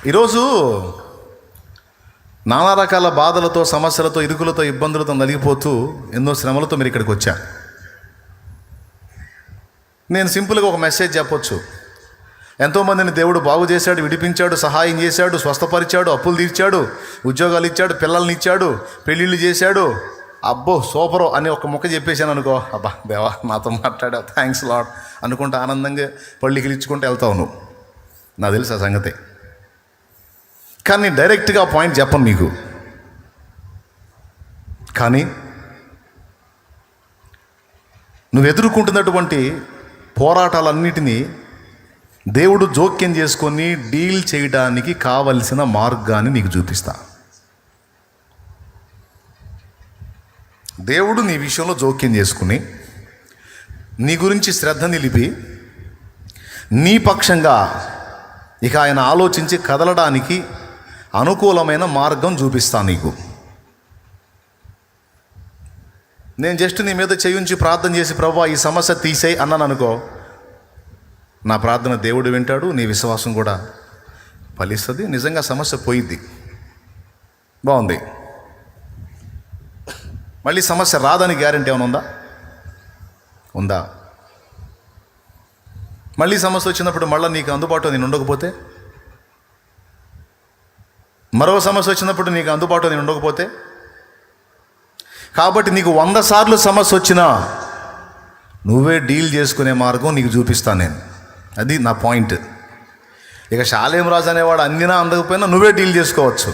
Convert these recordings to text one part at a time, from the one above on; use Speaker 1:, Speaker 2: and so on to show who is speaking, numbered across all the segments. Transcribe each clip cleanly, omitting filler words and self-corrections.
Speaker 1: ఈరోజు నానా రకాల బాధలతో, సమస్యలతో, ఇరుకులతో, ఇబ్బందులతో నలిగిపోతూ ఎన్నో శ్రమలతో మీరు ఇక్కడికి వచ్చా. నేను సింపుల్గా ఒక మెసేజ్ చెప్పొచ్చు. ఎంతోమందిని దేవుడు బాగు చేశాడు, విడిపించాడు, సహాయం చేశాడు, స్వస్థపరిచాడు, అప్పులు తీర్చాడు, ఉద్యోగాలు ఇచ్చాడు, పిల్లల్ని ఇచ్చాడు, పెళ్ళిళ్ళు చేశాడు. అబ్బో సూపరో అని ఒక ముక్క చెప్పేశాను అనుకో, అబ్బా దేవా నాతో మాట్లాడా, థ్యాంక్స్ లాడ్ అనుకుంటా ఆనందంగా పళ్ళికి ఇచ్చుకుంటూ వెళ్తావు నువ్వు. నాకు తెలుసు ఆ సంగతి. కానీ డైరెక్ట్గా పాయింట్ చెప్పను మీకు. కానీ నువ్వు ఎదుర్కొంటున్నటువంటి పోరాటాలన్నిటినీ దేవుడు జోక్యం చేసుకొని డీల్ చేయడానికి కావలసిన మార్గాన్ని నీకు చూపిస్తా. దేవుడు నీ విషయంలో జోక్యం చేసుకుని నీ గురించి శ్రద్ధ నిలిపి నీ పక్షంగా ఇక ఆయన ఆలోచించి కదలడానికి అనుకూలమైన మార్గం చూపిస్తా నీకు. నేను జస్ట్ నీ మీద చేయించి ప్రార్థన చేసి ప్రభువా ఈ సమస్య తీసేయి అన్నాను అనుకో, నా ప్రార్థన దేవుడు వింటాడు, నీ విశ్వాసం కూడా ఫలిస్తుంది, నిజంగా సమస్య పోయిద్ది. బాగుంది. మళ్ళీ సమస్య రాదని గ్యారెంటీ ఏమైనా ఉందా? మళ్ళీ సమస్య వచ్చినప్పుడు మళ్ళీ నీకు అందుబాటులో నేను ఉండకపోతే, మరో సమస్య వచ్చినప్పుడు నీకు అందుబాటులో నేను ఉండకపోతే, కాబట్టి నీకు 100 సార్లు సమస్య వచ్చినా నువ్వే డీల్ చేసుకునే మార్గం నీకు చూపిస్తాను నేను. అది నా పాయింట్. ఇక షాలేం రాజు అనేవాడు అందినా అందకపోయినా నువ్వే డీల్ చేసుకోవచ్చు.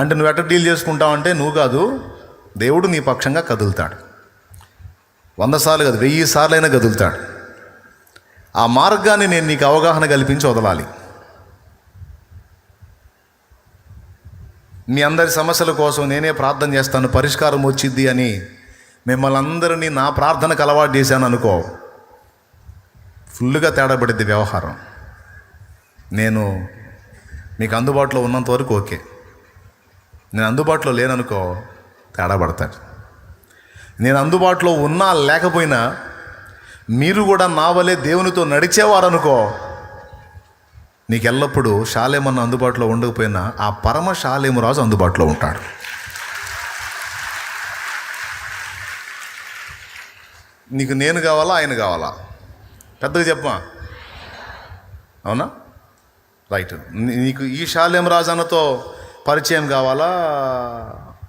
Speaker 1: అంటే నువ్వు ఎట్లా డీల్ చేసుకుంటావు అంటే, నువ్వు కాదు, దేవుడు నీ పక్షంగా కదులుతాడు. 100 సార్లు కాదు, 1000 సార్లైనా కదులుతాడు. ఆ మార్గాన్ని నేను నీకు అవగాహన కల్పించి వదలాలి. మీ అందరి సమస్యల కోసం నేనే ప్రార్థన చేస్తాను, పరిష్కారం వచ్చిద్ది అని మిమ్మల్ని అందరినీ నా ప్రార్థనకు అలవాటు చేశాను అనుకో, ఫుల్గా తేడా పడిద్ది వ్యవహారం. నేను మీకు అందుబాటులో ఉన్నంత వరకు ఓకే, నేను అందుబాటులో లేననుకో తేడా పడతాడు. నేను అందుబాటులో ఉన్నా లేకపోయినా మీరు కూడా నా వలే దేవునితో నడిచేవారనుకో, నీకు ఎల్లప్పుడూ షాలేమన్న అందుబాటులో ఉండకపోయినా ఆ పరమ షాలేము రాజు అందుబాటులో ఉంటాడు. నీకు నేను కావాలా, ఆయన కావాలా? పెద్దగా చెప్పమా, అవునా? రైట్. నీకు ఈ షాలేము రాజు అన్నతో పరిచయం కావాలా,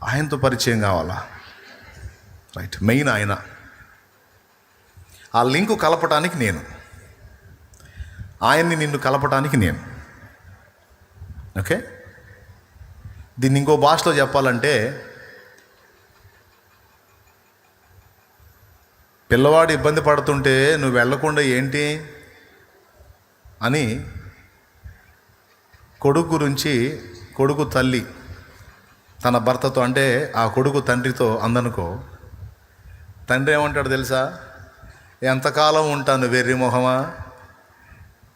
Speaker 1: ఆయనతో పరిచయం కావాలా? రైట్. మెయిన్ ఆయన. ఆ లింకు కలపటానికి నేను, ఆయన్ని నిన్ను కలపటానికి నేను. ఓకే. దీన్ని ఇంకో భాషలో చెప్పాలంటే, పిల్లవాడు ఇబ్బంది పడుతుంటే నువ్వు వెళ్లకుండా ఏంటి అని కొడుకు గురించి కొడుకు తల్లి తన భర్తతో, అంటే ఆ కొడుకు తండ్రితో అందనుకో, తండ్రి ఏమంటాడు తెలుసా? ఎంతకాలం ఉంటాను వెర్రి మొహమా,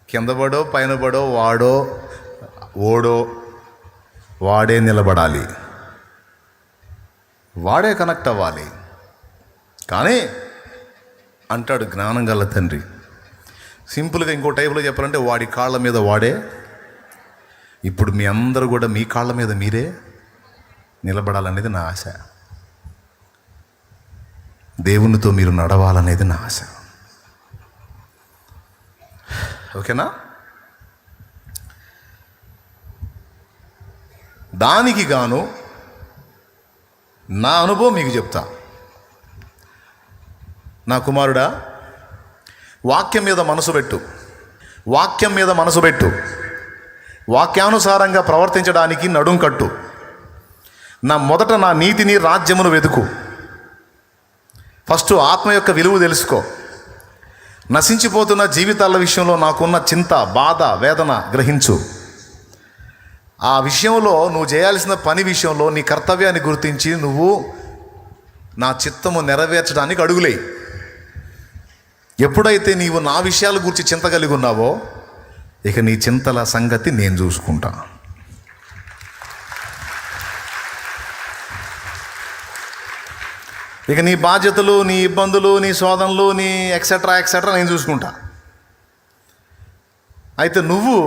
Speaker 1: కింద పడో పైన పడో వాడో ఓడో వాడే నిలబడాలి, వాడే కనెక్ట్ అవ్వాలి. కానీ అంటాడు జ్ఞానం గల తండ్రి. సింపుల్గా ఇంకో టైపులో చెప్పాలంటే, వాడి కాళ్ళ మీద వాడే. ఇప్పుడు మీ అందరూ కూడా మీ కాళ్ళ మీద మీరే నిలబడాలనేది నా ఆశ. దేవునితో మీరు నడవాలనేది నా ఆశ. ఓకేనా? దానికి గాను నా అనుభవం మీకు చెప్తా. నా కుమారుడా, వాక్యం మీద మనసు పెట్టు, వాక్యం మీద మనసు పెట్టు, వాక్యానుసారంగా ప్రవర్తించడానికి నడుం కట్టు. మొదట నా నీతిని, రాజ్యమును వెతుకు. ఫస్ట్ ఆత్మ యొక్క విలువ తెలుసుకో. నశించిపోతున్న జీవితాల విషయంలో నాకున్న చింత, బాధ, వేదన గ్రహించు. ఆ విషయంలో నువ్వు చేయాల్సిన పని విషయంలో నీ కర్తవ్యాన్ని గుర్తించి నువ్వు నా చిత్తము నెరవేర్చడానికి అడుగులేయి. ఎప్పుడైతే నీవు నా విషయాల గురించి చింత కలిగి ఉన్నావో, ఇక నీ చింతల సంగతి నేను చూసుకుంటా. ఇక నీ బాధ్యతలు, నీ ఇబ్బందులు, నీ శోధనలు, నీ ఎక్సెట్రా నేను చూసుకుంటా. అయితే నువ్వు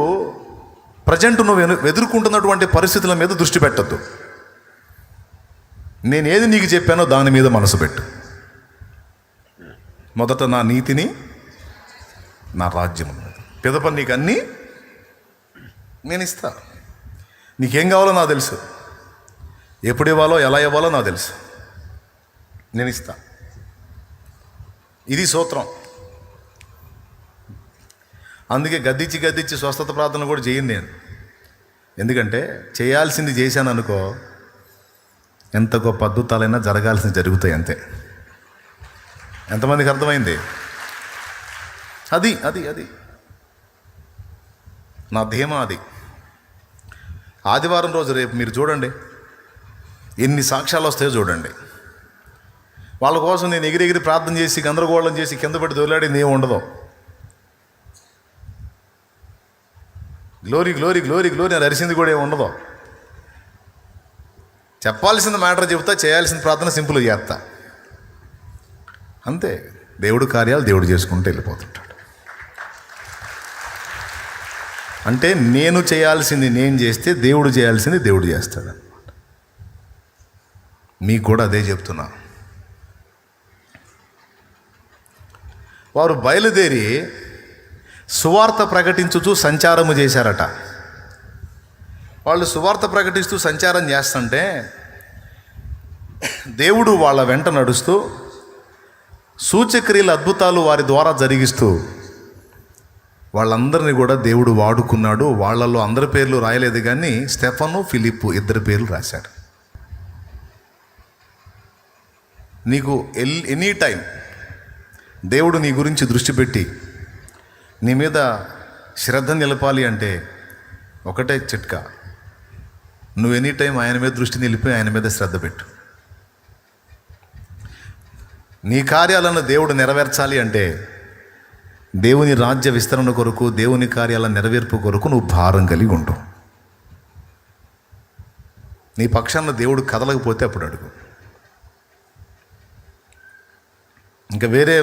Speaker 1: ప్రజెంట్ నువ్వు ఎదుర్కొంటున్నటువంటి పరిస్థితుల మీద దృష్టి పెట్టద్దు. నేనేది నీకు చెప్పానో దాని మీద మనసు పెట్టు. మొదట నా నీతిని, నా రాజ్యం, పిదప నీకు అన్నీ నేను ఇస్తా. నీకేం కావాలో నాకు తెలుసు, ఎప్పుడు ఇవ్వాలో ఎలా ఇవ్వాలో నాకు తెలుసు, నేను ఇస్తా. ఇది సూత్రం. అందుకే గద్దించి స్వస్థత ప్రార్థన కూడా చేయను నేను. ఎందుకంటే చేయాల్సింది చేశాను అనుకో, ఎంత గొప్ప అద్భుతాలైనా జరగాల్సింది జరుగుతాయి అంతే. ఎంతమందికి అర్థమైంది? అది అది అది నా ధీమా. అది ఆదివారం రోజు రేపు మీరు చూడండి, ఎన్ని సాక్ష్యాలు వస్తాయో చూడండి. వాళ్ళ కోసం నేను ఎగిరెగిరి ప్రార్థన చేసి గందరగోళం చేసి కింద పడి దొలాడింది ఏమి ఉండదు. గ్లోరీ గ్లోరీ గ్లోరీ గ్లోరీ అని అరిసింది కూడా ఏమి ఉండదు. చెప్పాల్సిన మ్యాటర్ చెబుతా, చేయాల్సిన ప్రార్థన సింపుల్గా చేస్తా అంతే. దేవుడు కార్యాలు దేవుడు చేసుకుంటూ వెళ్ళిపోతుంటాడు. అంటే నేను చేయాల్సింది నేను చేస్తే దేవుడు చేయాల్సింది దేవుడు చేస్తాడు అన్నమాట. మీకు కూడా అదే చెప్తున్నా. వారు బయలుదేరి సువార్త ప్రకటించుతూ సంచారము చేశారట. వాళ్ళు సువార్త ప్రకటిస్తూ సంచారం చేస్తుంటే దేవుడు వాళ్ళ వెంట నడుస్తూ సూచక్రియల అద్భుతాలు వారి ద్వారా జరిగిస్తూ వాళ్ళందరినీ కూడా దేవుడు వాడుకున్నాడు. వాళ్ళల్లో అందరి పేర్లు రాయలేదు, కానీ స్టెఫను, ఫిలిప్పు ఇద్దరి పేర్లు రాశాడు. నీకు ఎనీ టైం దేవుడు నీ గురించి దృష్టి పెట్టి నీ మీద శ్రద్ధ నిలపాలి అంటే ఒకటే చిట్కా, నువ్వు ఎనీ టైం ఆయన మీద దృష్టి నిలిపి ఆయన మీద శ్రద్ధ పెట్టు. నీ కార్యాలను దేవుడు నెరవేర్చాలి అంటే దేవుని రాజ్య విస్తరణ కొరకు, దేవుని కార్యాల నెరవేర్పు కొరకు నువ్వు భారం కలిగి ఉండు. నీ పక్షాన దేవుడు కదలకపోతే అప్పుడు అడుగు. ఇంకా వేరే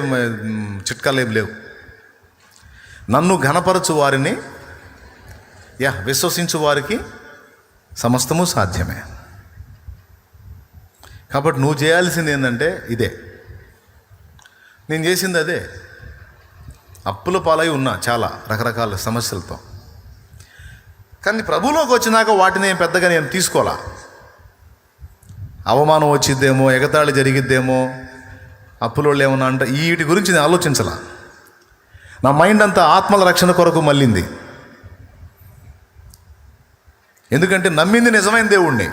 Speaker 1: చిట్కాలు ఏం లేవు. నన్ను ఘనపరచు వారిని, విశ్వసించు వారికి సమస్తము సాధ్యమే. కాబట్టి నువ్వు చేయాల్సింది ఏంటంటే ఇదే. నేను చేసింది అదే. అప్పుల పాలై ఉన్నా చాలా రకరకాల సమస్యలతో, కానీ ప్రభువులోకి వచ్చినాక వాటిని పెద్దగా నేను తీసుకోవాలా. అవమానం వచ్చిద్దేమో, ఎగతాళి జరిగిద్దేమో, అప్పులోళ్ళు ఏమన్నా అంటే వీటి గురించి నేను ఆలోచించాల. నా మైండ్ అంతా ఆత్మల రక్షణ కొరకు మళ్ళింది. ఎందుకంటే నమ్మింది నిజమైన దేవుణ్ణి.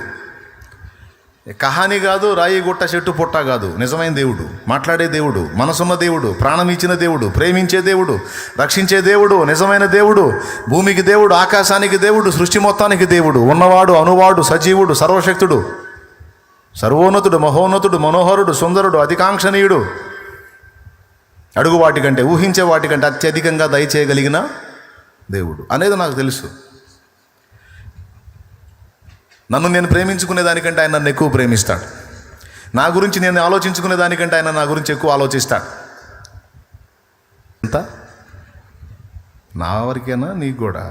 Speaker 1: కహాని కాదు, రాయి గుట్ట చెట్టు పుట్ట కాదు, నిజమైన దేవుడు, మాట్లాడే దేవుడు, మనసున్న దేవుడు, ప్రాణం ఇచ్చిన దేవుడు, ప్రేమించే దేవుడు, రక్షించే దేవుడు, నిజమైన దేవుడు, భూమికి దేవుడు, ఆకాశానికి దేవుడు, సృష్టి మొత్తానికి దేవుడు, ఉన్నవాడు, అనువాడు, సజీవుడు, సర్వశక్తుడు, సర్వోన్నతుడు, మహోన్నతుడు, మనోహరుడు, సుందరుడు, అధికాంక్షణీయుడు, అడుగు వాటికంటే, ఊహించే వాటికంటే అత్యధికంగా దయచేయగలిగిన దేవుడు అనేది నాకు తెలుసు. నన్ను నేను ప్రేమించుకునే దానికంటే ఆయన నన్ను ఎక్కువ ప్రేమిస్తాడు. నా గురించి నేను ఆలోచించుకునే దానికంటే ఆయన నా గురించి ఎక్కువ ఆలోచిస్తాడు. ఎంత నా వరకేనా? నీకు కూడా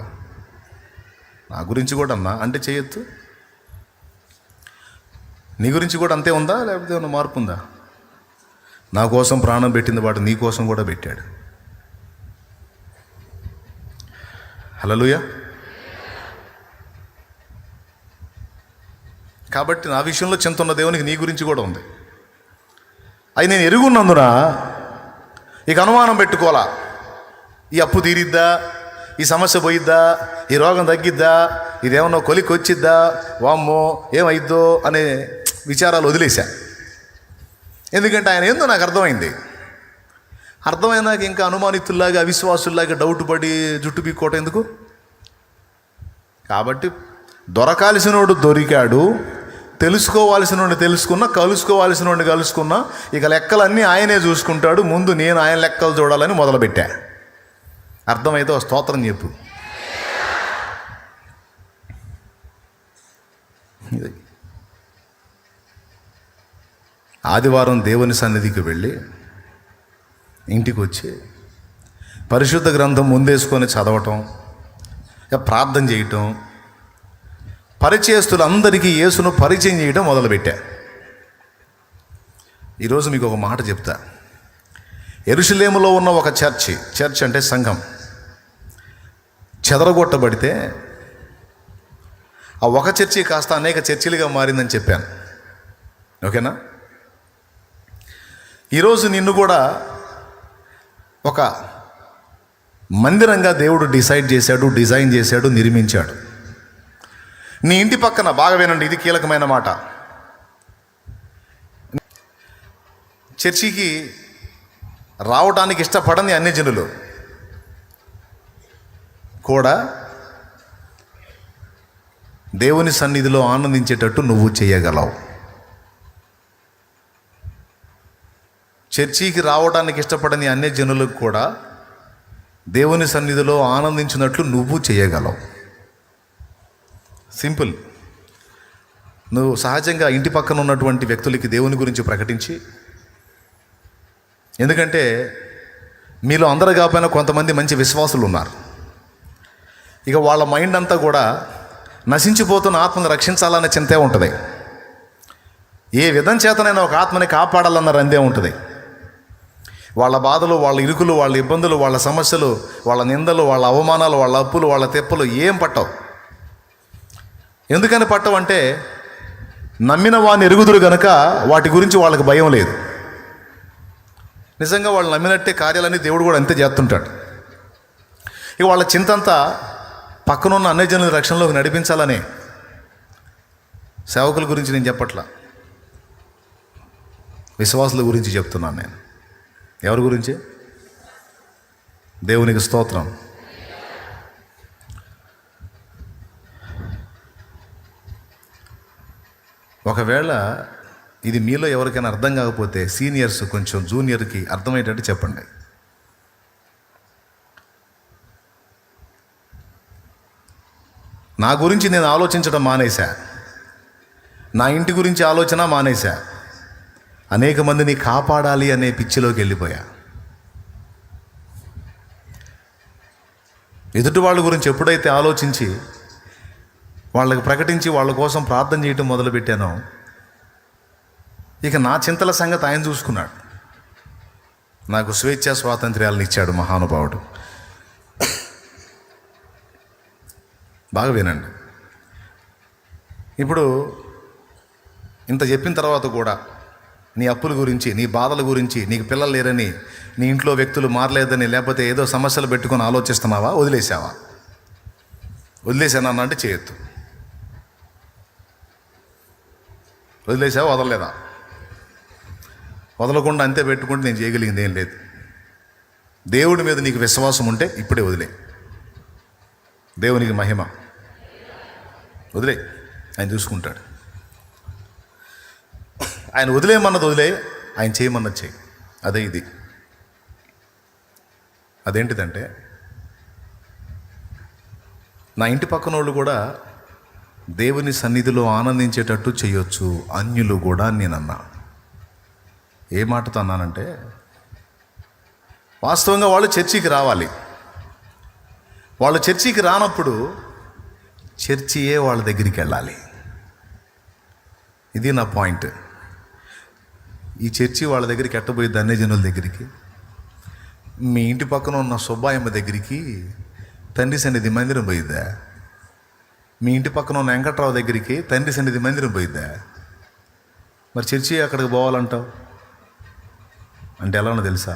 Speaker 1: నా గురించి కూడా అన్నా అంటే చేయొద్దు. నీ గురించి కూడా అంతే ఉందా, లేకపోతే ఏమన్నా మార్పు ఉందా? నా కోసం ప్రాణం పెట్టింది వాడు నీ కోసం కూడా పెట్టాడు. హల్లెలూయా. కాబట్టి నా విషయంలో చింత ఉన్న దేవునికి నీ గురించి కూడా ఉంది. అది నేను ఎరుగున్నందున ఇక అనుమానం పెట్టుకోవాలా. ఈ అప్పు తీరిద్దా, ఈ సమస్య పోయిద్దా, ఈ రోగం తగ్గిద్దా, ఇదేమన్నా కొలికి వచ్చిద్దా, వామ్మో ఏమైద్దో అనే విచారాలు వదిలేశా. ఎందుకంటే ఆయన ఏందో నాకు అర్థమైంది. అర్థమైనాక ఇంకా అనుమానితుల్లాగా, అవిశ్వాసుల్లాగా డౌట్ పడి జుట్టు పీక్కోవటం ఎందుకు? కాబట్టి దొరకాల్సినోడు దొరికాడు, తెలుసుకోవాల్సినోడిని తెలుసుకున్నా, కలుసుకోవాల్సినోడిని కలుసుకున్నా, ఇక లెక్కలన్నీ ఆయనే చూసుకుంటాడు. ముందు నేను ఆయన లెక్కలు చూడాలని మొదలుపెట్టా. అర్థమైతే ఒక స్తోత్రం చెప్పు. ఆదివారం దేవుని సన్నిధికి వెళ్ళి ఇంటికి వచ్చి పరిశుద్ధ గ్రంథం ముందేసుకొని చదవటం, ప్రార్థన చేయటం, పరిచయస్తులందరికీ యేసును పరిచయం చేయడం మొదలుపెట్టా. ఈరోజు మీకు ఒక మాట చెప్తా. యెరూషలేములో ఉన్న ఒక చర్చ్ అంటే సంఘం చెదరగొట్టబడితే ఆ ఒక చర్చి కాస్త అనేక చర్చిలుగా మారిందని చెప్పాను. ఓకేనా? ఈరోజు నిన్ను కూడా ఒక మందిరంగా దేవుడు డిజైన్ చేశాడు, నిర్మించాడు. నీ ఇంటి పక్కన, బాగా వినండి, ఇది కీలకమైన మాట, చర్చికి రావడానికి ఇష్టపడని అన్యజనులు కూడా దేవుని సన్నిధిలో ఆనందించేటట్టు నువ్వు చేయగలవు. చర్చికి రావడానికి ఇష్టపడని అన్యజనులకు కూడా దేవుని సన్నిధిలో ఆనందించినట్లు నువ్వు చేయగలవు. సింపుల్. నువ్వు సహజంగా ఇంటి పక్కన ఉన్నటువంటి వ్యక్తులకి దేవుని గురించి ప్రకటించి, ఎందుకంటే మీలో అందరూ కాకపోయినా కొంతమంది మంచి విశ్వాసులు ఉన్నారు. ఇక వాళ్ళ మైండ్ అంతా కూడా నశించిపోతున్న ఆత్మను రక్షించాలనే చింతే ఉంటుంది. ఏ విధం చేతనైనా ఒక ఆత్మని కాపాడాలన్న రందే ఉంటుంది. వాళ్ళ బాధలు, వాళ్ళ ఇరుకులు, వాళ్ళ ఇబ్బందులు, వాళ్ళ సమస్యలు, వాళ్ళ నిందలు, వాళ్ళ అవమానాలు, వాళ్ళ అప్పులు, వాళ్ళ తెప్పలు ఏం పట్టవు. ఎందుకని పట్టవంటే నమ్మిన వాడిని ఎరుగుదురు గనక వాటి గురించి వాళ్ళకి భయం లేదు. నిజంగా వాళ్ళు నమ్మినట్టే కార్యాలన్నీ దేవుడు కూడా అంతే చేస్తుంటాడు. ఇక వాళ్ళ చింతంతా పక్కనున్న అన్యజనుల రక్షణలోకి నడిపించాలనే. సేవకుల గురించి నేను చెప్పట్లా, విశ్వాసుల గురించి చెప్తున్నాను నేను. ఎవరి గురించి? దేవునికి స్తోత్రం. ఒకవేళ ఇది మీలో ఎవరికైనా అర్థం కాకపోతే సీనియర్స్ కొంచెం జూనియర్కి అర్థమయ్యేటట్టు చెప్పండి. నా గురించి నేను ఆలోచించడం మానేశా, నా ఇంటి గురించి ఆలోచన మానేశా, అనేక మందిని కాపాడాలి అనే పిచ్చిలోకి వెళ్ళిపోయా. ఎదుటి వాళ్ళ గురించి ఎప్పుడైతే ఆలోచించి వాళ్ళకి ప్రకటించి వాళ్ళ కోసం ప్రార్థన చేయటం మొదలుపెట్టానో, ఇక నా చింతల సంగతి ఆయన చూసుకున్నాడు. నాకు స్వేచ్ఛా స్వాతంత్ర్యాలను ఇచ్చాడు మహానుభావుడు. బాగా వినండి. ఇప్పుడు ఇంత చెప్పిన తర్వాత కూడా నీ అప్పుల గురించి, నీ బాధల గురించి, నీకు పిల్లలు లేరని, నీ ఇంట్లో వ్యక్తులు మారలేదని, లేకపోతే ఏదో సమస్యలు పెట్టుకొని ఆలోచిస్తున్నావా? వదిలేసావా? వదిలేసానా అంటే చేయొద్దు. వదిలేసావా? వదలలేదా? వదలకుండా అంతే పెట్టుకుంటే నేను చేయగలిగింది ఏం లేదు. దేవుడి మీద నీకు విశ్వాసం ఉంటే ఇప్పుడే వదిలే. దేవునికి మహిమ. వదిలే, ఆయన చూసుకుంటాడు. ఆయన వదిలేయమన్నది వదిలే, ఆయన చేయమన్నది చేయి. అదే ఇది. అదేంటిదంటే, నా ఇంటి పక్కన వాళ్ళు కూడా దేవుని సన్నిధిలో ఆనందించేటట్టు చేయొచ్చు, అన్యులు కూడా నేనన్నా. ఏ మాటతో అన్నానంటే, వాస్తవంగా వాళ్ళు చర్చికి రావాలి. వాళ్ళు చర్చికి రానప్పుడు చర్చియే వాళ్ళ దగ్గరికి వెళ్ళాలి. ఇది నా పాయింట్. ఈ చర్చి వాళ్ళ దగ్గరికి ఎట్టబోయిద్ది? అన్యజనుల దగ్గరికి. మీ ఇంటి పక్కన ఉన్న సుబ్బాయమ్మ దగ్గరికి తండ్రి సన్నిధి మందిరం పోయిద్దా? మీ ఇంటి పక్కన ఉన్న వెంకట్రావు దగ్గరికి తండ్రి సన్నిధి మందిరం పోయిద్దా? మరి చర్చి అక్కడికి పోవాలంటావు అంటే ఎలా ఉన్నో తెలుసా?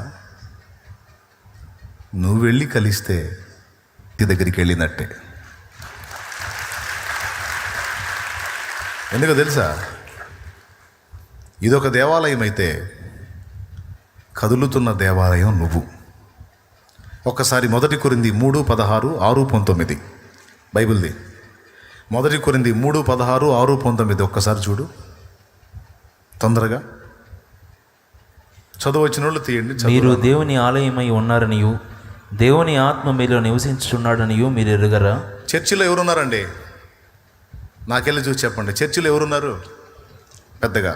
Speaker 1: నువ్వు వెళ్ళి కలిస్తే ఇంటి దగ్గరికి వెళ్ళినట్టే. ఎందుకో తెలుసా? ఇదొక దేవాలయం అయితే కదులుతున్న దేవాలయం నువ్వు. ఒక్కసారి 1 కొరింథీ 3:16, 6:19 బైబిల్ది. 1 కొరింథీ 3:16, 6:19 ఒక్కసారి చూడు తొందరగా. చదువు వచ్చిన వాళ్ళు తీయండి.
Speaker 2: మీరు దేవుని ఆలయమై ఉన్నారనియు దేవుని ఆత్మ మీలో నివసించుచున్నాడనియు మీరు ఎరుగరా?
Speaker 1: చర్చిలో ఎవరున్నారండి? నాకెళ్ళి చూసి చెప్పండి. చర్చిలో ఎవరున్నారు? పెద్దగా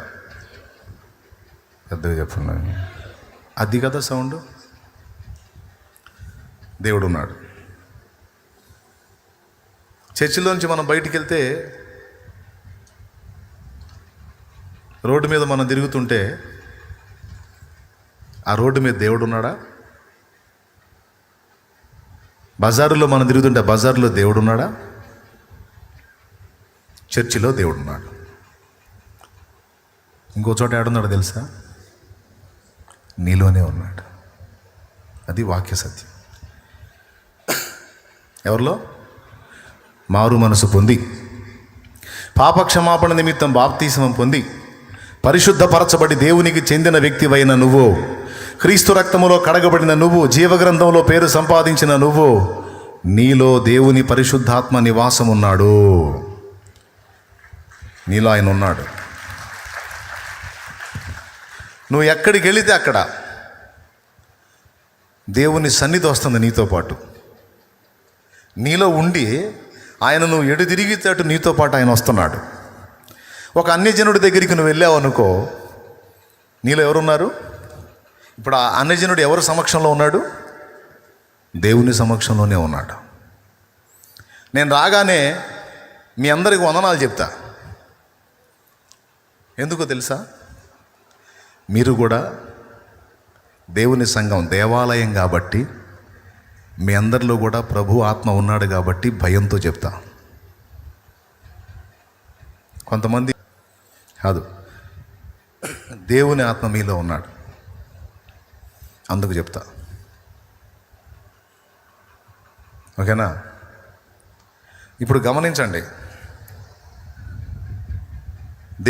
Speaker 1: చెప్పండి. అది కదా సౌండ్. దేవుడు ఉన్నాడు. చర్చిలోంచి మనం బయటికి వెళ్తే రోడ్డు మీద మనం తిరుగుతుంటే ఆ రోడ్డు మీద దేవుడు ఉన్నాడా? బజారులో మనం తిరుగుతుంటే బజారులో దేవుడు ఉన్నాడా? చర్చిలో దేవుడు ఉన్నాడు. ఇంకో చోట ఏడున్నాడు తెలుసా? నీలోనే ఉన్నాడు. అది వాక్య సత్యం. ఎవరిలో? మారు మనసు పొంది, పాపక్షమాపణ నిమిత్తం బాప్తీసం పొంది, పరిశుద్ధపరచబడి దేవునికి చెందిన వ్యక్తివైన నువ్వు, క్రీస్తు రక్తములో కడగబడిన నువ్వు, జీవగ్రంథంలో పేరు సంపాదించిన నువ్వు, నీలో దేవుని పరిశుద్ధాత్మ నివాసం ఉన్నాడు. నీలో ఆయన ఉన్నాడు. నువ్వు ఎక్కడికి వెళితే అక్కడ దేవుని సన్నిధి వస్తుంది నీతో పాటు. నీలో ఉండి ఆయన నువ్వు ఎడు తిరిగితే అటు నీతో పాటు ఆయన వస్తున్నాడు. ఒక అన్యజనుడి దగ్గరికి నువ్వు వెళ్ళావు అనుకో, నీలో ఎవరున్నారు? ఇప్పుడు ఆ అన్యజనుడు ఎవరి సమక్షంలో ఉన్నాడు? దేవుని సమక్షంలోనే ఉన్నాడు. నేను రాగానే మీ అందరికి వందనాలు చెప్తా. ఎందుకో తెలుసా? మీరు కూడా దేవుని సంఘం, దేవాలయం కాబట్టి మీ అందరిలో కూడా ప్రభు ఆత్మ ఉన్నాడు కాబట్టి భయంతో చెప్తా. కొంతమంది కాదు, దేవుని ఆత్మ మీలో ఉన్నాడు అందుకు చెప్తా. ఓకేనా? ఇప్పుడు గమనించండి,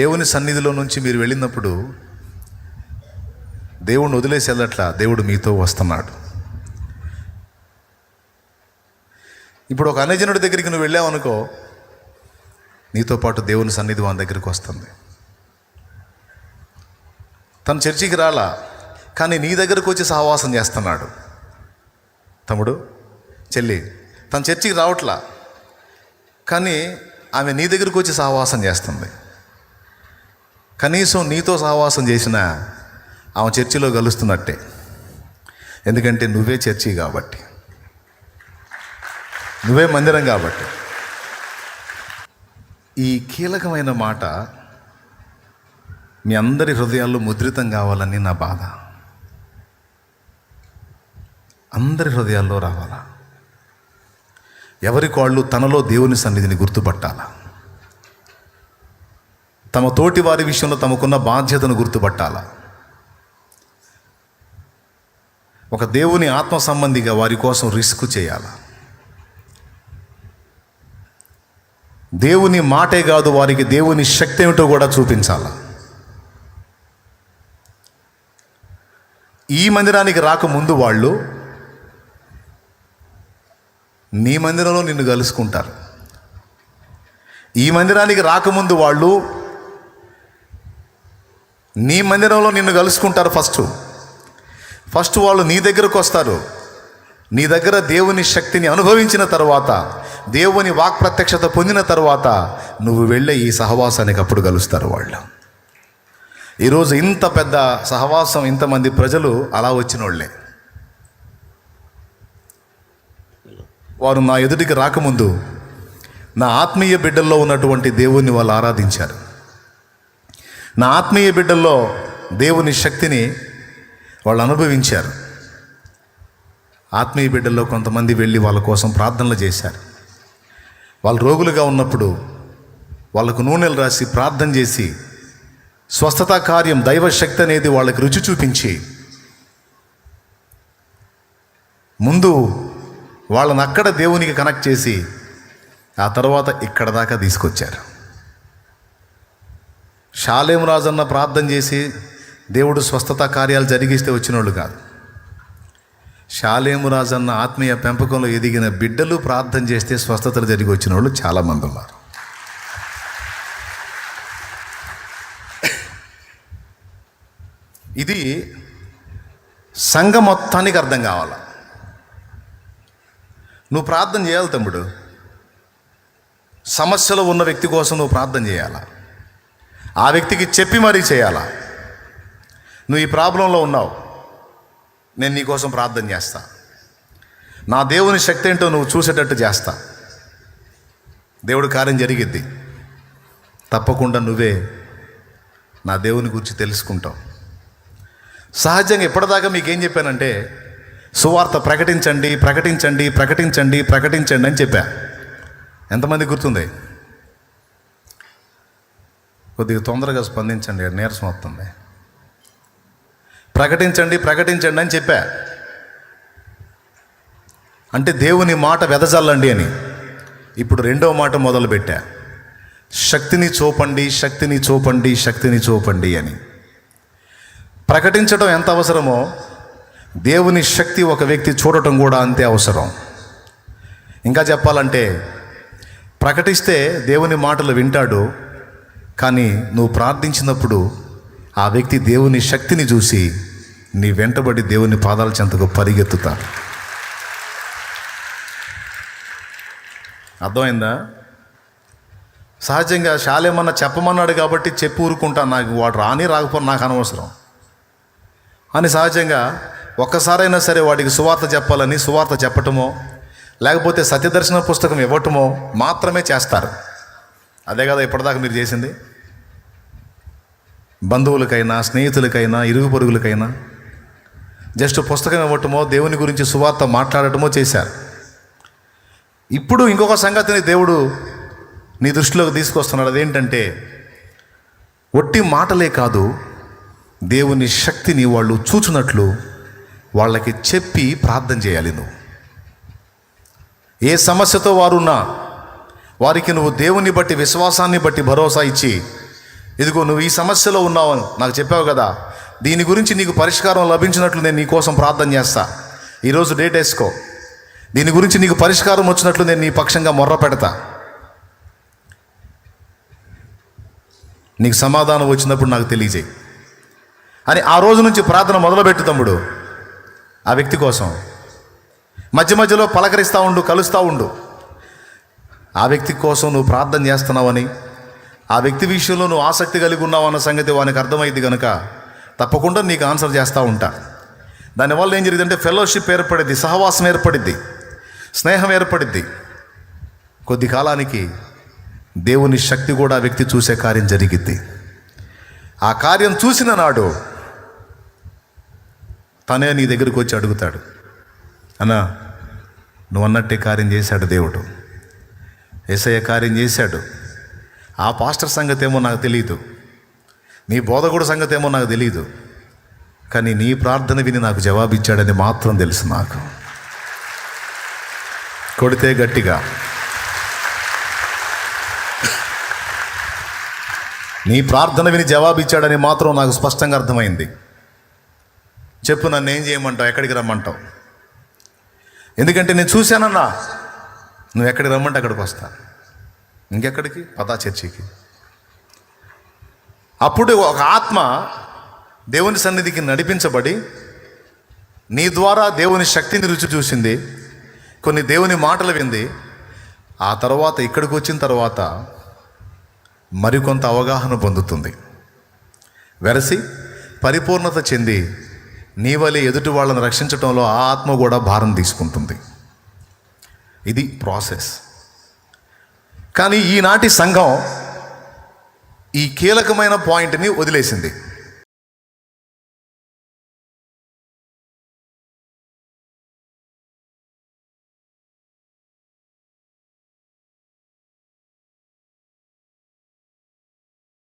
Speaker 1: దేవుని సన్నిధిలో నుంచి మీరు వెళ్ళినప్పుడు దేవుడిని వదిలేసి వెళ్ళట్లా, దేవుడు మీతో వస్తున్నాడు. ఇప్పుడు ఒక అన్యజనుడి దగ్గరికి నువ్వు వెళ్ళావు అనుకో, నీతో పాటు దేవుని సన్నిధి వాని దగ్గరికి వస్తుంది. తను చర్చికి రాలా, కానీ నీ దగ్గరకు వచ్చి సహవాసం చేస్తున్నాడు. తమ్ముడు, చెల్లి, తను చర్చికి రావట్లా, కానీ ఆమె నీ దగ్గరకు వచ్చి సహవాసం చేస్తుంది. కనీసం నీతో సహవాసం చేసినా ఆమె చర్చిలో కలుస్తున్నట్టే. ఎందుకంటే నువ్వే చర్చి కాబట్టి, నువ్వే మందిరం కాబట్టి. ఈ కీలకమైన మాట మీ అందరి హృదయాల్లో ముద్రితం కావాలని నా బాధ. అందరి హృదయాల్లో రావాలా? ఎవరికి వాళ్ళు తనలో దేవుని సన్నిధిని గుర్తుపట్టాలా? తమ తోటి వారి విషయంలో తమకున్న బాధ్యతను గుర్తుపట్టాలా? ఒక దేవుని ఆత్మ సంబంధిగా వారి కోసం రిస్క్ చేయాలా? దేవుని మాటే కాదు, వారికి దేవుని శక్తి ఏమిటో కూడా చూపించాలా? ఈ మందిరానికి రాకముందు వాళ్ళు నీ మందిరంలో నిన్ను కలుసుకుంటారు. ఈ మందిరానికి రాకముందు వాళ్ళు నీ మందిరంలో నిన్ను కలుసుకుంటారు. ఫస్ట్ వాళ్ళు నీ దగ్గరకు వస్తారు. నీ దగ్గర దేవుని శక్తిని అనుభవించిన తర్వాత, దేవుని వాక్ ప్రత్యక్షత పొందిన తర్వాత నువ్వు వెళ్ళే ఈ సహవాసానికి అప్పుడు కలుస్తారు వాళ్ళు. ఈరోజు ఇంత పెద్ద సహవాసం, ఇంతమంది ప్రజలు అలా వచ్చిన వాళ్ళే. వారు నా ఎదుటికి రాకముందు నా ఆత్మీయ బిడ్డల్లో ఉన్నటువంటి దేవుణ్ణి వాళ్ళు ఆరాధించారు. నా ఆత్మీయ బిడ్డల్లో దేవుని శక్తిని వాళ్ళు అనుభవించారు. ఆత్మీయ బిడ్డల్లో కొంతమంది వెళ్ళి వాళ్ళ కోసం ప్రార్థనలు చేశారు. వాళ్ళు రోగులుగా ఉన్నప్పుడు వాళ్ళకు నూనెలు రాసి ప్రార్థన చేసి స్వస్థత కార్యం, దైవశక్తి అనేది వాళ్ళకి రుచి చూపించి ముందు వాళ్ళని అక్కడ దేవునికి కనెక్ట్ చేసి ఆ తర్వాత ఇక్కడ దాకా తీసుకొచ్చారు. షాలేం రాజన్న ప్రార్థన చేసి దేవుడు స్వస్థత కార్యాలు జరిగిస్తే వచ్చిన వాళ్ళు కాదు. షాలేము రాజన్న ఆత్మీయ పెంపకంలో ఎదిగిన బిడ్డలు ప్రార్థన చేస్తే స్వస్థతలు జరిగి వచ్చిన వాళ్ళు చాలామంది ఉన్నారు. ఇది సంఘం మొత్తానికి అర్థం కావాలా. నువ్వు ప్రార్థన చేయాలి తమ్ముడు. సమస్యలో ఉన్న వ్యక్తి కోసం నువ్వు ప్రార్థన చేయాలా. ఆ వ్యక్తికి చెప్పి మరీ చేయాలా. నువ్వు ఈ ప్రాబ్లంలో ఉన్నావు, నేను నీకోసం ప్రార్థన చేస్తా, నా దేవుని శక్తి ఏంటో నువ్వు చూసేటట్టు చేస్తా. దేవుడు కార్యం జరిగిద్ది. తప్పకుండా నువ్వే నా దేవుని గురించి తెలుసుకుంటావు. సహజంగా ఇప్పటిదాకా మీకేం చెప్పానంటే సువార్త ప్రకటించండి ప్రకటించండి ప్రకటించండి ప్రకటించండి అని చెప్పా. ఎంతమంది గుర్తుంది? కొద్దిగా తొందరగా స్పందించండి, నీరసం వస్తుంది. ప్రకటించండి ప్రకటించండి అని చెప్పా. అంటే దేవుని మాట వెదజల్లండి అని. ఇప్పుడు రెండో మాట మొదలుపెట్టా, శక్తిని చూపండి శక్తిని చూపండి శక్తిని చూపండి అని. ప్రకటించడం ఎంత అవసరమో దేవుని శక్తి ఒక వ్యక్తి చూడటం కూడా అంతే అవసరం. ఇంకా చెప్పాలంటే ప్రకటిస్తే దేవుని మాటలు వింటాడు, కానీ నువ్వు ప్రార్థించినప్పుడు ఆ వ్యక్తి దేవుని శక్తిని చూసి నీ వెంటబడి దేవుని పాదాల చెంతకు పరిగెత్తుతాడు. అర్థమైందా? సహజంగా శాలేమన్నా చెప్పమన్నాడు కాబట్టి చెప్పి ఊరుకుంటా, నాకు వాడు రాని రాకపోతే నాకు అనవసరం అని సహజంగా ఒక్కసారైనా సరే వాడికి సువార్త చెప్పాలని సువార్త చెప్పటమో లేకపోతే సత్యదర్శన పుస్తకం ఇవ్వటమో మాత్రమే చేస్తారు. అదే కదా ఇప్పటిదాకా మీరు చేసింది. బంధువులకైనా స్నేహితులకైనా ఇరుగు పొరుగులకైనా జస్ట్ పుస్తకం ఇవ్వటమో దేవుని గురించి సువార్త మాట్లాడటమో చేశారు. ఇప్పుడు ఇంకొక సంగతిని దేవుడు నీ దృష్టిలోకి తీసుకొస్తున్నాడు. అదేంటంటే ఒట్టి మాటలే కాదు, దేవుని శక్తిని వాళ్ళు చూచున్నట్లు వాళ్ళకి చెప్పి ప్రార్థన చేయాలి. నువ్వు ఏ సమస్యతో వారున్నా వారికి నువ్వు దేవుని బట్టి విశ్వాసాన్ని బట్టి భరోసా ఇచ్చి, ఇదిగో నువ్వు ఈ సమస్యలో ఉన్నావు నాకు చెప్పావు కదా, దీని గురించి నీకు పరిష్కారం లభించినట్లు నేను నీ కోసం ప్రార్థన చేస్తా, ఈరోజు డేట్ వేసుకో, దీని గురించి నీకు పరిష్కారం వచ్చినట్లు నేను నీ పక్షంగా మొర్ర పెడతా, నీకు సమాధానం వచ్చినప్పుడు నాకు తెలియజేయి అని ఆ రోజు నుంచి ప్రార్థన మొదలుపెట్టు తమ్ముడు. ఆ వ్యక్తి కోసం మధ్య మధ్యలో పలకరిస్తూ ఉండు, కలుస్తూ ఉండు. ఆ వ్యక్తి కోసం నువ్వు ప్రార్థన చేస్తున్నావని, ఆ వ్యక్తి విషయంలో నువ్వు ఆసక్తి కలిగి ఉన్నావు అన్న సంగతి వానికి అర్థమైంది కనుక తప్పకుండా నీకు ఆన్సర్ చేస్తూ ఉంటా. దానివల్ల ఏం జరిగిందంటే ఫెలోషిప్ ఏర్పడిద్ది, సహవాసం ఏర్పడిద్ది, స్నేహం ఏర్పడిద్ది. కొద్ది కాలానికి దేవుని శక్తి కూడా ఆ వ్యక్తి చూసే కార్యం జరిగిద్ది. ఆ కార్యం చూసిన నాడు తనే నీ దగ్గరికి వచ్చి అడుగుతాడు, అన్నా నువ్వు అన్నట్టే కార్యం చేశాడు దేవుడు, యేసయ్య కార్యం చేశాడు. ఆ పాస్టర్ సంగతి ఏమో నాకు తెలియదు, నీ బోధకుడు సంగతి ఏమో నాకు తెలియదు, కానీ నీ ప్రార్థన విని నాకు జవాబిచ్చాడని మాత్రం తెలుసు. నాకు కొడితే గట్టిగా, నీ ప్రార్థన విని జవాబిచ్చాడని మాత్రం నాకు స్పష్టంగా అర్థమైంది. చెప్పు, నన్ను ఏం చేయమంటావు, ఎక్కడికి రమ్మంటావు? ఎందుకంటే నేను చూశానన్నా, నువ్వు ఎక్కడికి రమ్మంటే అక్కడికి వస్తా. ఇంకెక్కడికి? పదా చర్చికి. అప్పుడు ఒక ఆత్మ దేవుని సన్నిధికి నడిపించబడి నీ ద్వారా దేవుని శక్తిని రుచి చూసింది, కొన్ని దేవుని మాటలు వింది. ఆ తర్వాత ఇక్కడికి వచ్చిన తర్వాత మరికొంత అవగాహన పొందుతుంది. వెరసి పరిపూర్ణత చెంది నీ వలె ఎదుటి వాళ్ళని రక్షించడంలో ఆ ఆత్మ కూడా భారం తీసుకుంటుంది. ఇది ప్రాసెస్. కానీ ఈనాటి సంఘం ఈ కీలకమైన పాయింట్ని వదిలేసింది.